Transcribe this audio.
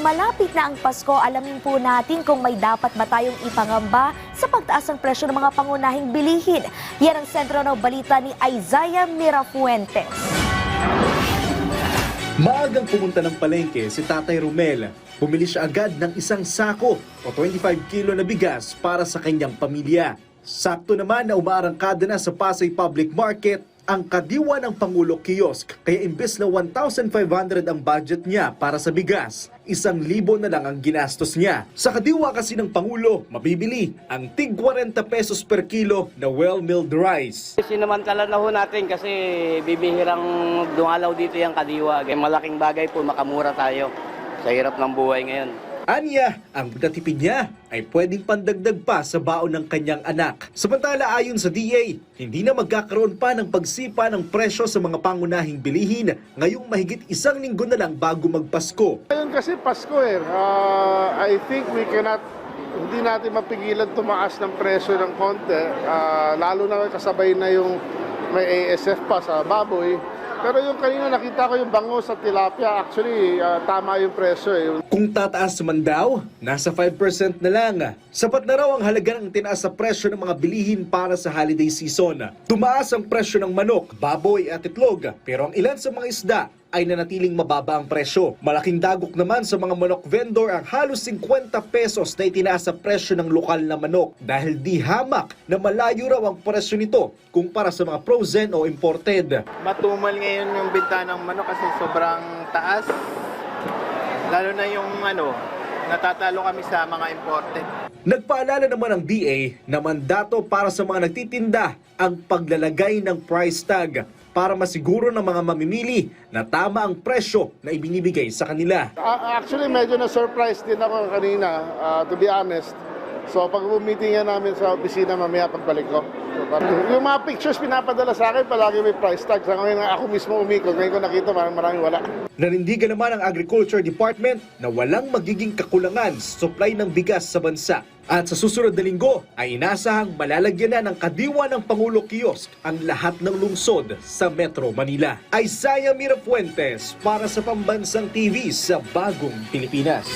dahil malapit na ang Pasko, alamin po natin kung may dapat ba tayong ipangamba sa pagtaas ng presyo ng mga pangunahing bilihin. Yan ang sentro ng balita ni Isaiah Mirafuentes. Maagang pumunta ng palengke si Tatay Romel. Bumili siya agad ng isang sako o 25 kilo na bigas para sa kanyang pamilya. Sakto naman na umaarangkada na sa Pasay Public Market ang kadiwa ng Pangulo Kiosk, kaya imbes na 1,500 ang budget niya para sa bigas, 1,000 na lang ang ginastos niya. Sa kadiwa kasi ng Pangulo, mabibili ang tig 40 pesos per kilo na well-milled rice. Sinamantala na ho natin kasi bibihirang dumalaw dito yung kadiwa. Malaking bagay po, makamura tayo sa hirap ng buhay ngayon. Anya, ang natipid niya ay pwedeng pandagdag pa sa baon ng kanyang anak. Samantala ayon sa DA, hindi na magkakaroon pa ng pagsipa ng presyo sa mga pangunahing bilihin ngayong mahigit 1 linggo na lang bago magpasko. Ngayon kasi Pasko I think hindi natin mapigilan tumaas ng presyo ng konti, lalo na kasabay na yung may ASF pa sa baboy. Pero yung kanina nakita ko yung bango sa tilapia, actually tama yung presyo. Kung tataas man daw, nasa 5% na lang. Sapat na raw ang halaga ng tinaas sa presyo ng mga bilihin para sa holiday season. Tumaas ang presyo ng manok, baboy at itlog, pero ang ilan sa mga isda ay nanatiling mababa ang presyo. Malaking dagok naman sa mga manok vendor ang halos 50 pesos na itinaas sa presyo ng lokal na manok dahil di hamak na malayo raw ang presyo nito kumpara sa mga frozen o imported. Matumal ngayon yung binta ng manok kasi sobrang taas. Lalo na yung natatalo kami sa mga imported. Nagpaalala naman ang DA na mandato para sa mga nagtitinda ang paglalagay ng price tag para masiguro ng mga mamimili na tama ang presyo na ibinibigay sa kanila. Actually, medyo na-surprise din ako kanina, to be honest. So, pag meeting namin sa opisina mamaya pagbalik ko. Yung mga pictures pinapadala sa akin, palagi may price tag. Sa ngayon ako mismo umikot. Ngayon ko nakita, maraming wala. Nanindigan naman ang Agriculture Department na walang magiging kakulangan sa supply ng bigas sa bansa. At sa susunod na linggo ay inasahang malalagyan na ng kadiwa ng Pangulo Kiosk ang lahat ng lungsod sa Metro Manila. Isaiah Mirafuentes para sa Pambansang TV sa Bagong Pilipinas.